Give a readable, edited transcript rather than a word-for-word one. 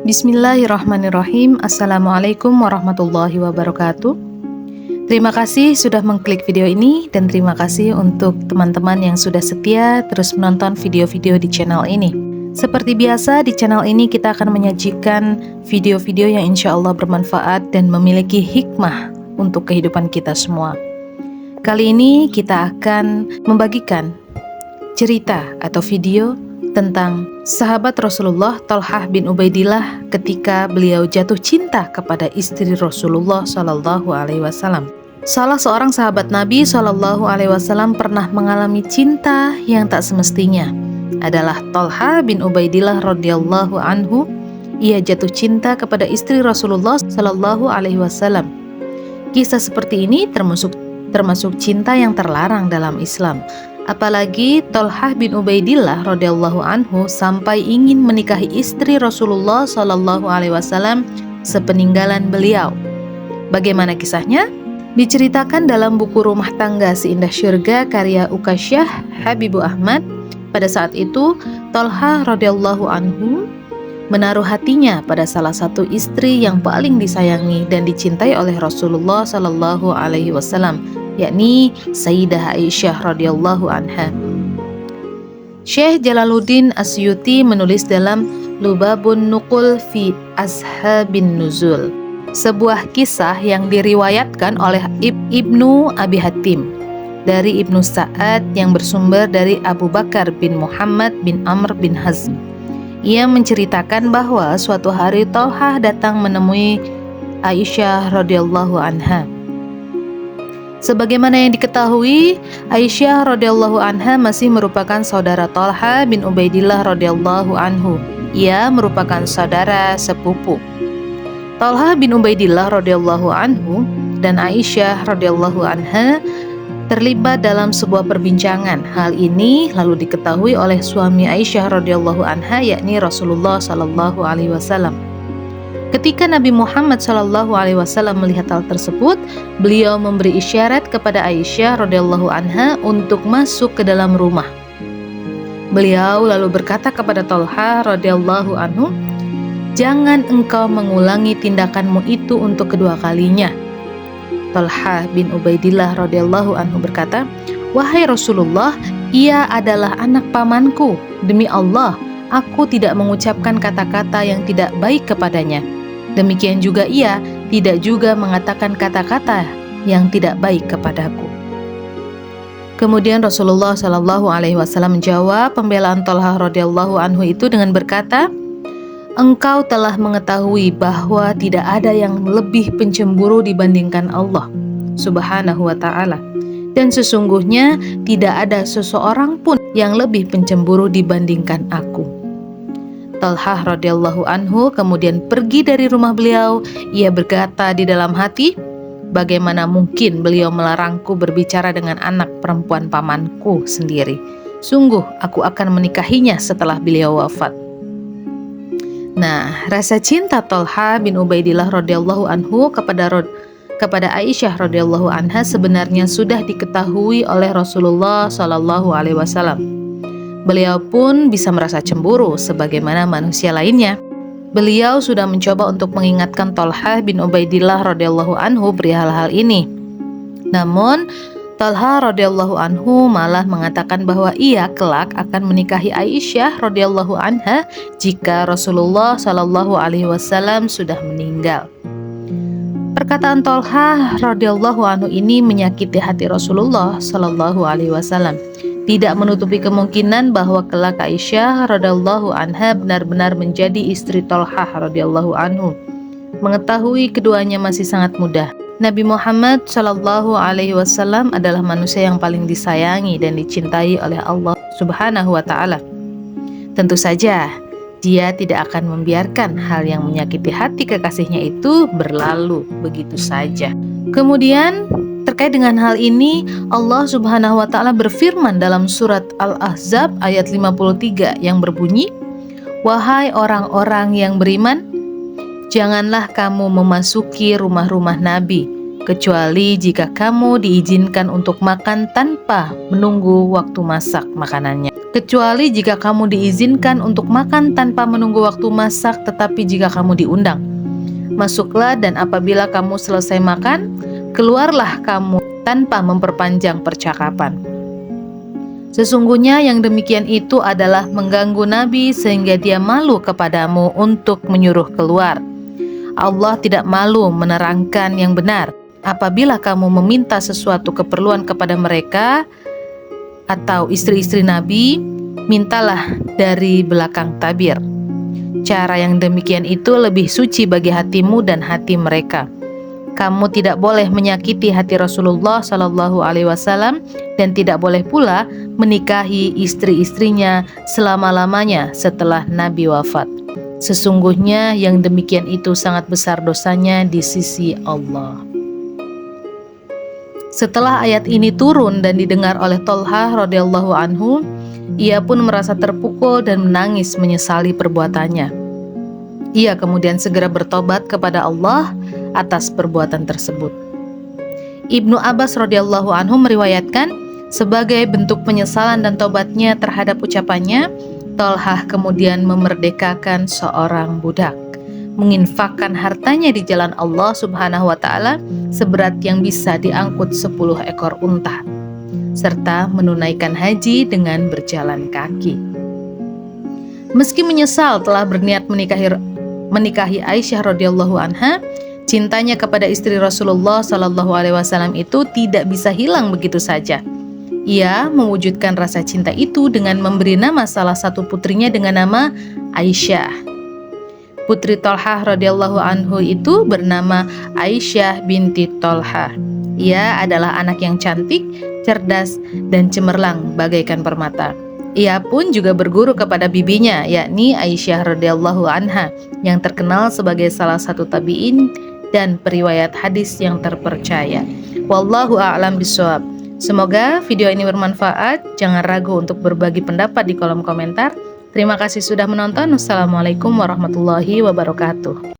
Bismillahirrahmanirrahim. Assalamualaikum warahmatullahi wabarakatuh. Terima kasih sudah mengklik video ini dan terima kasih untuk teman-teman yang sudah setia terus menonton video-video di channel ini. Seperti biasa di channel ini kita akan menyajikan video-video yang insya Allah bermanfaat dan memiliki hikmah untuk kehidupan kita semua. Kali ini kita akan membagikan cerita atau video tentang sahabat Rasulullah Thalhah bin Ubaidillah ketika beliau jatuh cinta kepada istri Rasulullah Shallallahu Alaihi Wasallam. Salah seorang sahabat Nabi Shallallahu Alaihi Wasallam pernah mengalami cinta yang tak semestinya. Adalah Thalhah bin Ubaidillah radhiyallahu anhu. Ia jatuh cinta kepada istri Rasulullah Shallallahu Alaihi Wasallam. Kisah seperti ini termasuk cinta yang terlarang dalam Islam. Apalagi Thalhah bin Ubaidillah radhiyallahu anhu sampai ingin menikahi istri Rasulullah Shallallahu Alaihi Wasallam sepeninggalan beliau. Bagaimana kisahnya? Diceritakan dalam buku Rumah Tangga Seindah Syurga karya Ukasyah Habibur Ahmad. Pada saat itu Thalhah radhiyallahu anhu menaruh hatinya pada salah satu istri yang paling disayangi dan dicintai oleh Rasulullah Shallallahu Alaihi Wasallam, yakni Sayyidah Aisyah radhiyallahu anha. Syekh Jalaluddin Asyuti menulis dalam Lubabun Nuqul fi Ashabin Nuzul, sebuah kisah yang diriwayatkan oleh Ibnu Abi Hatim dari Ibnu Sa'ad yang bersumber dari Abu Bakar bin Muhammad bin Amr bin Hazm. Ia menceritakan bahwa suatu hari Thalhah datang menemui Aisyah radhiyallahu anha. Sebagaimana yang diketahui, Aisyah radhiyallahu anha masih merupakan saudara Thalhah bin Ubaidillah radhiyallahu anhu. Ia merupakan saudara sepupu. Thalhah bin Ubaidillah radhiyallahu anhu dan Aisyah radhiyallahu anha terlibat dalam sebuah perbincangan. Hal ini lalu diketahui oleh suami Aisyah radhiyallahu anha, yakni Rasulullah sallallahu alaihi wasallam. Ketika Nabi Muhammad sallallahu alaihi wasallam melihat hal tersebut, beliau memberi isyarat kepada Aisyah radhiyallahu anha untuk masuk ke dalam rumah. Beliau lalu berkata kepada Thalhah radhiyallahu anhu, "Jangan engkau mengulangi tindakanmu itu untuk kedua kalinya." Thalhah bin Ubaidillah radhiyallahu anhu berkata, "Wahai Rasulullah, ia adalah anak pamanku. Demi Allah, aku tidak mengucapkan kata-kata yang tidak baik kepadanya. Demikian juga ia tidak juga mengatakan kata-kata yang tidak baik kepadaku." Kemudian Rasulullah Shallallahu Alaihi Wasallam menjawab pembelaan Thalhah radhiyallahu anhu itu dengan berkata, "Engkau telah mengetahui bahwa tidak ada yang lebih pencemburu dibandingkan Allah Subhanahu wa ta'ala, dan sesungguhnya tidak ada seseorang pun yang lebih pencemburu dibandingkan aku." Thalhah radhiyallahu anhu kemudian pergi dari rumah beliau. Ia berkata di dalam hati, "Bagaimana mungkin beliau melarangku berbicara dengan anak perempuan pamanku sendiri? Sungguh aku akan menikahinya setelah beliau wafat." Nah, rasa cinta Thalhah bin Ubaidillah radhiyallahu anhu kepada Aisyah radhiyallahu anha sebenarnya sudah diketahui oleh Rasulullah Shallallahu Alaihi Wasallam. Beliau pun bisa merasa cemburu sebagaimana manusia lainnya. Beliau sudah mencoba untuk mengingatkan Thalhah bin Ubaidillah radhiyallahu anhu perihal hal ini. Namun Thalhah radhiyallahu anhu malah mengatakan bahwa ia kelak akan menikahi Aisyah radhiyallahu anha jika Rasulullah Shallallahu Alaihi Wasallam sudah meninggal. Perkataan Thalhah radhiyallahu anhu ini menyakiti hati Rasulullah Shallallahu Alaihi Wasallam. Tidak menutupi kemungkinan bahwa kelak Aisyah radhiyallahu anha benar-benar menjadi istri Thalhah radhiyallahu anhu. Mengetahui keduanya masih sangat mudah. Nabi Muhammad Shallallahu Alaihi Wasallam adalah manusia yang paling disayangi dan dicintai oleh Allah Subhanahu wa Ta'ala. Tentu saja dia tidak akan membiarkan hal yang menyakiti hati kekasihnya itu berlalu begitu saja. Kemudian terkait dengan hal ini, Allah Subhanahu wa Ta'ala berfirman dalam surat Al-Ahzab ayat 53 yang berbunyi, "Wahai orang-orang yang beriman, janganlah kamu memasuki rumah-rumah Nabi, kecuali jika kamu diizinkan untuk makan tanpa menunggu waktu masak makanannya." kecuali jika kamu diizinkan untuk makan tanpa menunggu waktu masak, tetapi jika kamu diundang. Masuklah, dan apabila kamu selesai makan, keluarlah kamu tanpa memperpanjang percakapan. Sesungguhnya yang demikian itu adalah mengganggu Nabi sehingga dia malu kepadamu untuk menyuruh keluar. Allah tidak malu menerangkan yang benar. Apabila kamu meminta sesuatu keperluan kepada mereka atau istri-istri Nabi, mintalah dari belakang tabir. Cara yang demikian itu lebih suci bagi hatimu dan hati mereka. Kamu tidak boleh menyakiti hati Rasulullah Shallallahu Alaihi Wasallam dan tidak boleh pula menikahi istri-istrinya selama-lamanya setelah Nabi wafat. Sesungguhnya yang demikian itu sangat besar dosanya di sisi Allah. Setelah ayat ini turun dan didengar oleh Thalhah radhiyallahu anhu, ia pun merasa terpukul dan menangis menyesali perbuatannya. Ia kemudian segera bertobat kepada Allah atas perbuatan tersebut. Ibnu Abbas radhiyallahu anhu meriwayatkan, sebagai bentuk penyesalan dan tobatnya terhadap ucapannya, Thalhah kemudian memerdekakan seorang budak, menginfakkan hartanya di jalan Allah Subhanahu wa Ta'ala seberat yang bisa diangkut 10 ekor unta, serta menunaikan haji dengan berjalan kaki. Meski menyesal telah berniat menikahi Aisyah radhiyallahu anha, cintanya kepada istri Rasulullah Shallallahu Alaihi Wasallam itu tidak bisa hilang begitu saja. Ia mewujudkan rasa cinta itu dengan memberi nama salah satu putrinya dengan nama Aisyah. Putri Thalhah radhiyallahu anhu itu bernama Aisyah binti Thalhah. Ia adalah anak yang cantik, cerdas, dan cemerlang bagaikan permata. Ia pun juga berguru kepada bibinya, yakni Aisyah radhiyallahu anha, yang terkenal sebagai salah satu tabi'in dan periwayat hadis yang terpercaya. Wallahu a'lam bishawab. Semoga video ini bermanfaat. Jangan ragu untuk berbagi pendapat di kolom komentar. Terima kasih sudah menonton. Wassalamualaikum warahmatullahi wabarakatuh.